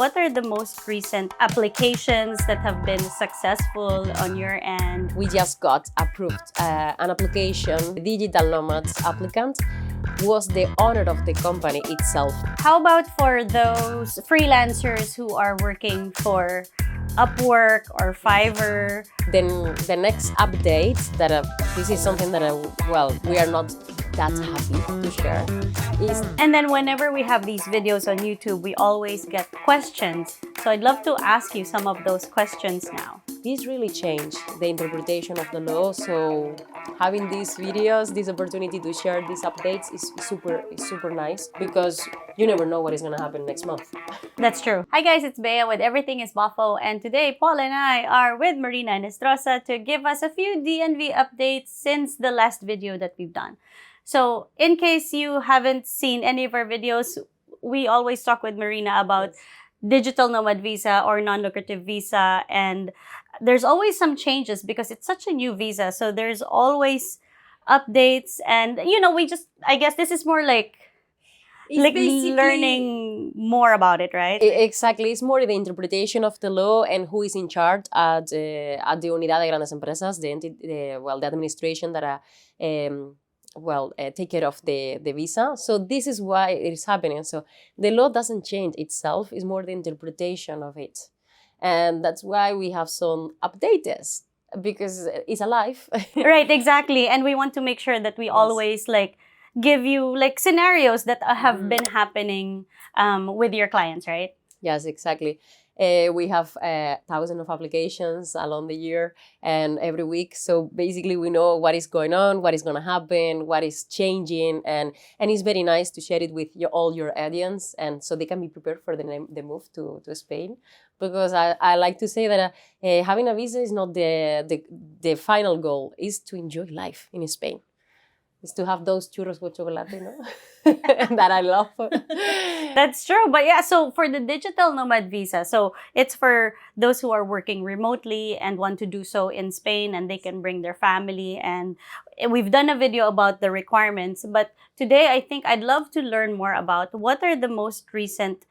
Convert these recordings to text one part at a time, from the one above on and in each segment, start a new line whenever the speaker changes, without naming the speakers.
what are the most recent applications that have been successful on your end?
We just got approved an application. The Digital Nomads applicant was the owner of the company itself.
How about for those freelancers who are working for Upwork or Fiverr?
Then the next update that this is something that we are not that happy to share is.
And then whenever we have these videos on YouTube, we always get questions. So I'd love to ask you some of those questions now.
This really changed the interpretation of the law. So having these videos, this opportunity to share these updates is super nice, because you never know what is going to happen next month.
That's true. Hi guys, it's Bea with Everything is Bafo, and today Paul and I are with Marina Nestrosa to give us a few DNV updates since the last video that we've done. So in case you haven't seen any of our videos, we always talk with Marina about digital nomad visa or non-lucrative visa, and there's always some changes because it's such a new visa. So there's always updates, and I guess this is more like learning more about it, right?
Exactly. It's more the interpretation of the law and who is in charge at the Unidad de Grandes Empresas, the administration that take care of the visa. So this is why it is happening. So the law doesn't change itself, it's more the interpretation of it. And that's why we have some updates, because it's alive.
Right, exactly. And we want to make sure that we always give you scenarios that have been happening with your clients, right?
Yes, exactly. We have thousands of applications along the year and every week. So basically we know what is going on, what is going to happen, what is changing. And it's very nice to share it with all your audience, and so they can be prepared for the move to Spain. Because I like to say that having a visa is not the final goal, is to enjoy life in Spain. Is to have those churros with chocolate, that I love.
That's true. But yeah, so for the digital nomad visa, so it's for those who are working remotely and want to do so in Spain, and they can bring their family. And we've done a video about the requirements, but today I think I'd love to learn more about what are the most recent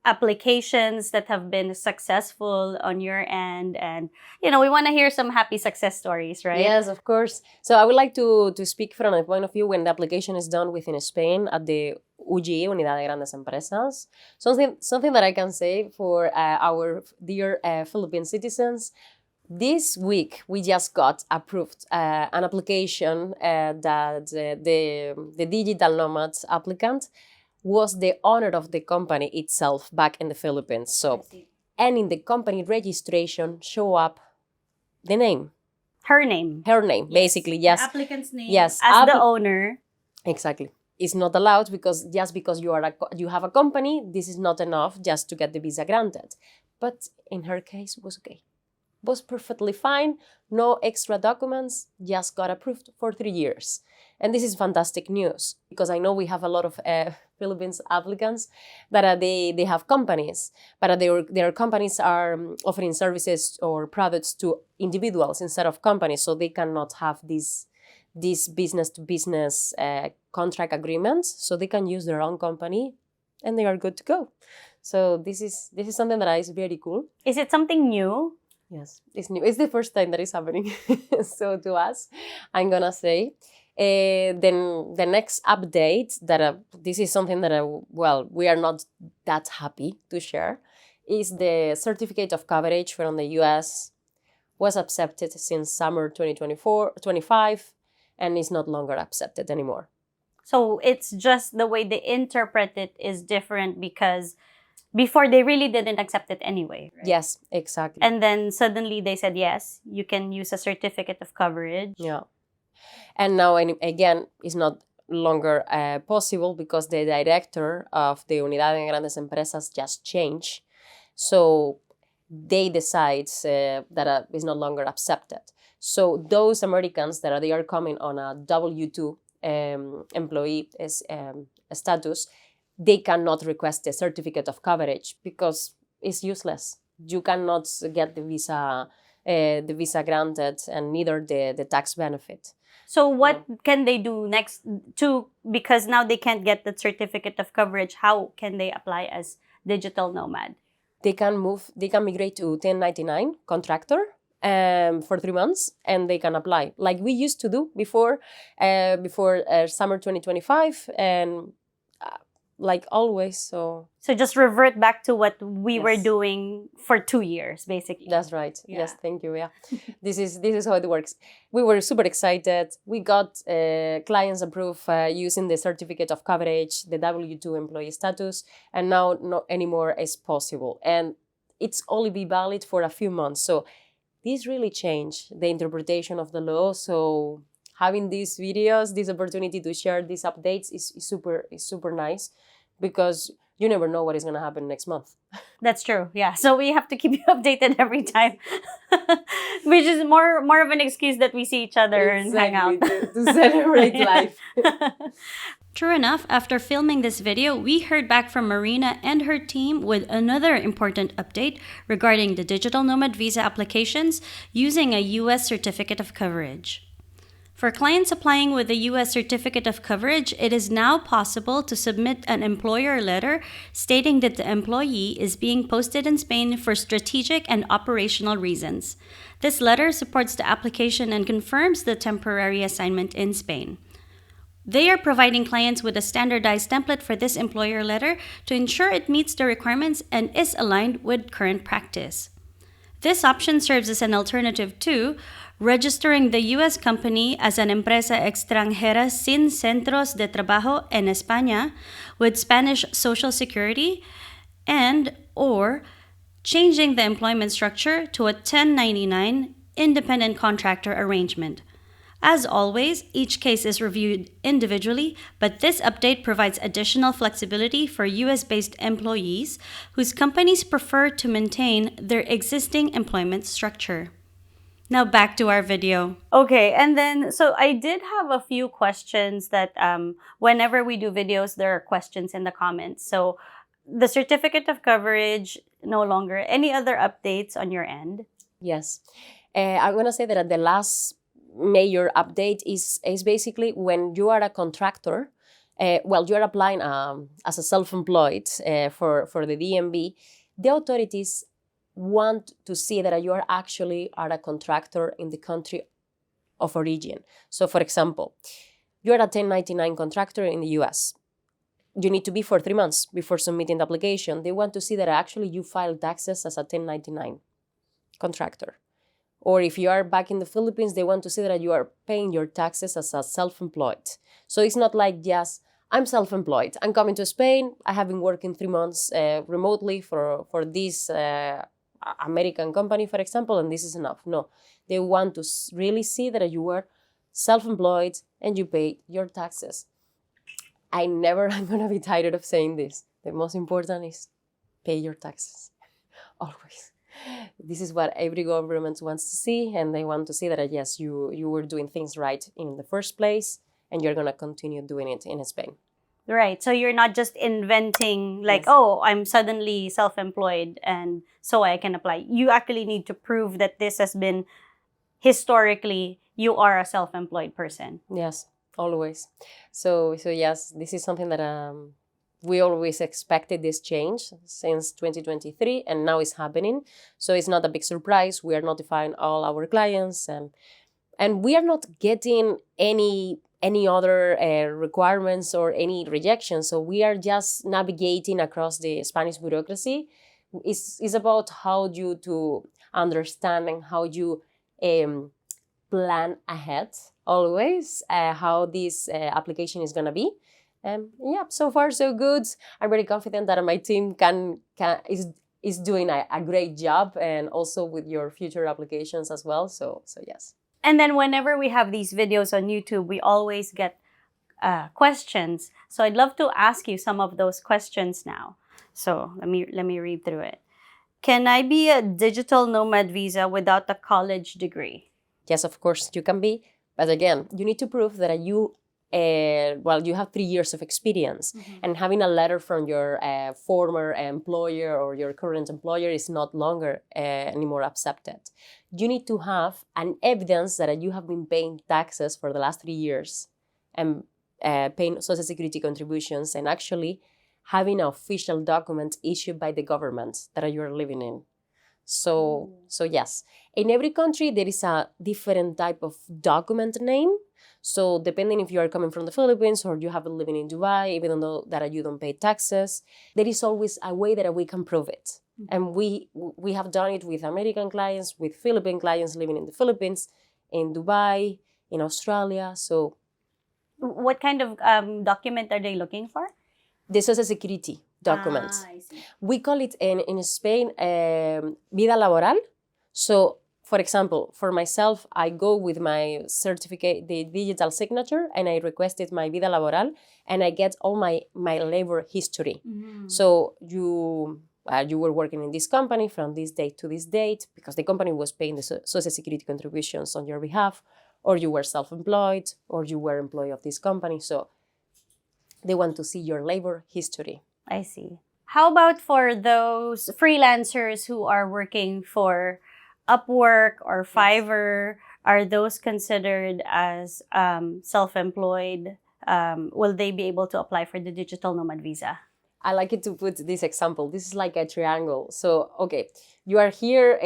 applications that have been successful on your end, and we want to hear some happy success stories, right?
Yes, of course. So I would like to speak from a point of view when the application is done within Spain at the UGE, Unidad de Grandes Empresas. Something that I can say for our dear Philippine citizens. This week, we just got approved an application that the Digital Nomads applicant was the owner of the company itself back in the Philippines. So, and in the company registration show up the name.
Her name,
basically, yes.
The applicant's name,
yes,
as the owner.
Exactly. It's not allowed, because just because you have a company, this is not enough just to get the visa granted. But in her case, it was okay. Was perfectly fine, no extra documents, just got approved for 3 years. And this is fantastic news, because I know we have a lot of Philippines applicants that they have companies, but their companies are offering services or products to individuals instead of companies, so they cannot have these business-to-business contract agreements, so they can use their own company and they are good to go. So this is something that is very cool.
Is it something new?
Yes, it's new. It's the first time that is happening. So to us, I'm gonna say, then the next update that this is something that we are not that happy to share, is the certificate of coverage from the US was accepted since summer 2024-25 and is not longer accepted anymore.
So it's just the way they interpret it is different, because before they really didn't accept it anyway, right?
Yes, exactly.
And then suddenly they said, yes, you can use a certificate of coverage.
Yeah. And now, again, it's not longer possible, because the director of the Unidad de Grandes Empresas just changed. So they decide that it's no longer accepted. So those Americans that they are coming on a W-2 employee status, they cannot request a certificate of coverage because it's useless. You cannot get the visa granted, and neither the tax benefit.
So what can they do next because now they can't get the certificate of coverage? How can they apply as digital nomad?
They can migrate to 1099 contractor for 3 months, and they can apply like we used to do before summer 2025, and like always. So
just revert back to what we were
Yes.
doing for 2 years, basically.
that's right.
Yeah.
Yes, thank you. Yeah, this is how it works. We were super excited. We got clients approved using the certificate of coverage, the W2 employee status, and now not anymore is possible. And it's only be valid for a few months. So this really changed the interpretation of the law. So having these videos, this opportunity to share these updates is super nice, because you never know what is going to happen next month.
That's true. Yeah. So we have to keep you updated every time, which is more of an excuse that we see each other and hang out.
to celebrate
Yeah.
life.
True enough, after filming this video, we heard back from Marina and her team with another important update regarding the digital nomad visa applications using a U.S. certificate of coverage. For clients applying with the U.S. certificate of coverage, it is now possible to submit an employer letter stating that the employee is being posted in Spain for strategic and operational reasons. This letter supports the application and confirms the temporary assignment in Spain. They are providing clients with a standardized template for this employer letter to ensure it meets the requirements and is aligned with current practice. This option serves as an alternative to registering the U.S. company as an empresa extranjera sin centros de trabajo en España with Spanish Social Security, and or changing the employment structure to a 1099 independent contractor arrangement. As always, each case is reviewed individually, but this update provides additional flexibility for US-based employees whose companies prefer to maintain their existing employment structure. Now back to our video. Okay, and then, so I did have a few questions that whenever we do videos, there are questions in the comments. So the certificate of coverage, no longer. Any other updates on your end?
Yes. I'm going to say that the last major update is basically when you are a contractor, you are applying as a self-employed for the DNV, the authorities want to see that you are actually a contractor in the country of origin. So, for example, you're a 1099 contractor in the US. You need to be for 3 months before submitting the application. They want to see that actually you file taxes as a 1099 contractor. Or if you are back in the Philippines, they want to see that you are paying your taxes as a self-employed. So it's not like just, I'm self-employed, I'm coming to Spain, I have been working 3 months remotely for this American company, for example, and this is enough. No, they want to really see that you are self-employed and you pay your taxes. I'm going to be tired of saying this. The most important is pay your taxes, always. This is what every government wants to see, and they want to see that, yes, you were doing things right in the first place, and you're going to continue doing it in Spain.
Right. So you're not just inventing like,
Yes.
oh, I'm suddenly self-employed and so I can apply. You actually need to prove that this has been historically, you are a self-employed person.
Yes, always. So yes, this is something that we always expected this change since 2023, and now it's happening. So it's not a big surprise. We are notifying all our clients, and we are not getting any other requirements or any rejections. So we are just navigating across the Spanish bureaucracy. It's about how you to understand and how you plan ahead always how this application is going to be. Yeah, so far so good. I'm very confident that my team is doing a great job, and also with your future applications as well. So yes.
And then whenever we have these videos on YouTube, we always get questions. So I'd love to ask you some of those questions now. So let me read through it. Can I be a digital nomad visa without a college degree?
Yes, of course you can be. But again, you need to prove that you have 3 years of experience, and having a letter from your former employer or your current employer is not longer anymore accepted. You need to have an evidence that you have been paying taxes for the last 3 years and paying Social Security contributions, and actually having an official document issued by the government that you're living in. So yes, in every country there is a different type of document name. So depending if you are coming from the Philippines or you have been living in Dubai, even though that you don't pay taxes, there is always a way that we can prove it. And we have done it with American clients, with Philippine clients living in the Philippines, in Dubai, in Australia. So
what kind of document are they looking for?
the Social Security document.
I see.
We call it in Spain vida laboral. So, for example, for myself, I go with my certificate, the digital signature, and I requested my vida laboral, and I get all my labor history. So you were working in this company from this date to this date because the company was paying the Social Security contributions on your behalf, or you were self-employed, or you were employee of this company. So they want to see your labor history.
I see. How about for those freelancers who are working for Upwork or Fiverr? Are those considered as self-employed? Will they be able to apply for the digital nomad visa?
I like it to put this example. This is like a triangle. So, okay, you are here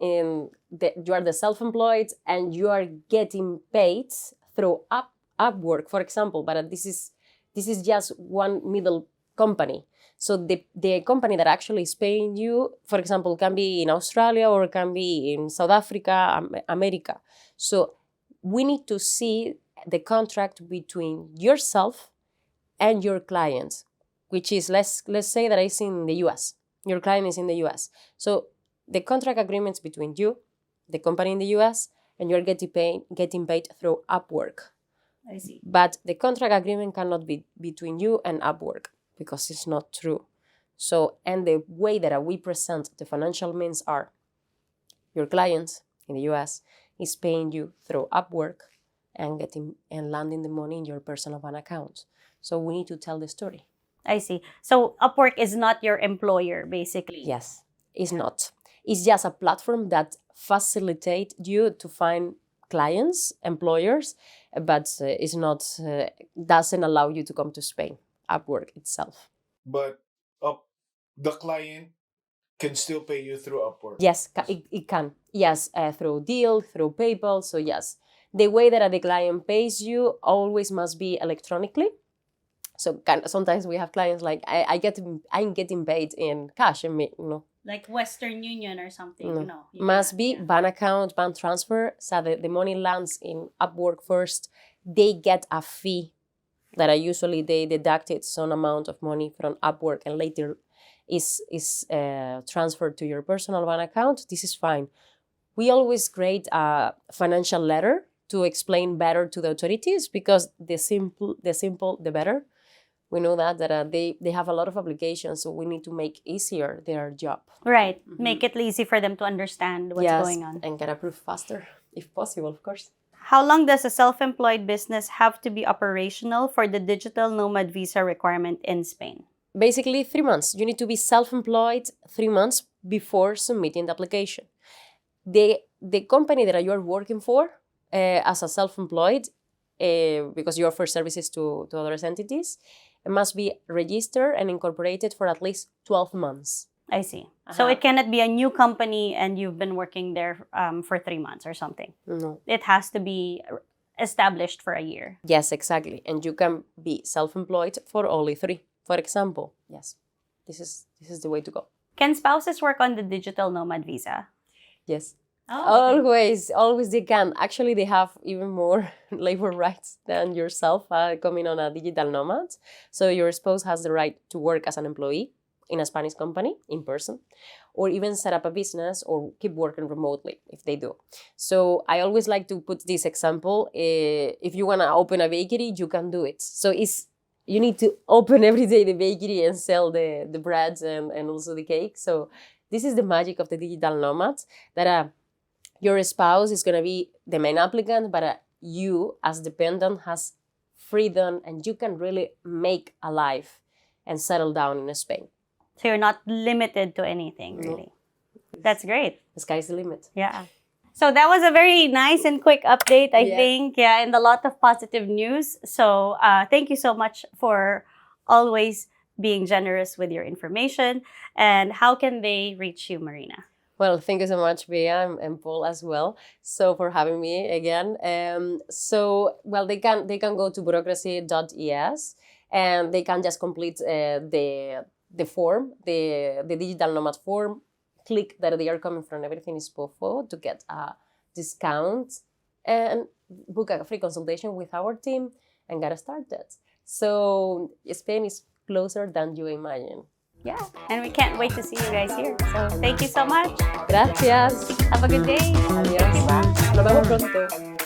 you are the self-employed and you are getting paid through Upwork, for example. But this is just one middle company. So the company that actually is paying you, for example, can be in Australia or can be in South Africa, America. So we need to see the contract between yourself and your client, which is, let's say that it's in the US. Your client is in the US. So the contract agreements between you, the company in the US, and you're getting paid through Upwork.
I see.
But the contract agreement cannot be between you and Upwork because it's not true. So, and the way that we present the financial means are your client in the US is paying you through Upwork and landing the money in your personal bank account. So we need to tell the story.
I see. So Upwork is not your employer, basically.
Yes, it's not. It's just a platform that facilitates you to find clients, employers, but it's not doesn't allow you to come to Spain. Upwork itself.
But the client can still pay you through Upwork.
Yes, it can. Yes, through Deal, through PayPal. So yes, the way that the client pays you always must be electronically. So sometimes we have clients like I'm getting paid in cash,
like Western Union or something.
No. Must be bank account, bank transfer. So the money lands in Upwork first. They get a fee that usually they deducted some amount of money from Upwork and later is transferred to your personal bank account. This is fine. We always create a financial letter to explain better to the authorities because the simple, the better. We know that they have a lot of applications, so we need to make easier their job.
Right. Make it easy for them to understand what's going on.
And get approved faster, if possible, of course.
How long does a self-employed business have to be operational for the digital nomad visa requirement in Spain?
Basically, 3 months. You need to be self-employed 3 months before submitting the application. The company that you are working for as a self-employed, because you offer services to other entities, it must be registered and incorporated for at least 12 months.
I see. So it cannot be a new company and you've been working there for 3 months or something.
No.
It has to be established for a year.
Yes, exactly. And you can be self-employed for only 3, for example. Yes, this is the way to go.
Can spouses work on the digital nomad visa?
Yes.
Oh, okay.
Always they can. Actually, they have even more labor rights than yourself coming on a digital nomad. So your spouse has the right to work as an employee in a Spanish company in person, or even set up a business or keep working remotely if they do. So I always like to put this example. If you want to open a bakery, you can do it. So you need to open every day the bakery and sell the breads and also the cake. So this is the magic of the digital nomads, that your spouse is going to be the main applicant, but you as dependent has freedom and you can really make a life and settle down in Spain.
So you're not limited to anything, really. No. That's great.
The sky's the limit.
Yeah. So that was a very nice and quick update, I think. Yeah, and a lot of positive news. So thank you so much for always being generous with your information. And how can they reach you, Marina?
Well, thank you so much, Bea, and Paul as well. So for having me again. Well, they can go to bureaucracy.es and they can just complete the form, the digital nomad form. Click that they are coming from Everything is Pofo to get a discount and book a free consultation with our team and get started. So Spain is closer than you imagine.
Yeah, and we can't wait to see you guys here. So thank you so much.
Gracias.
Have a good day.
Adiós.
Bye.
Nos vemos pronto.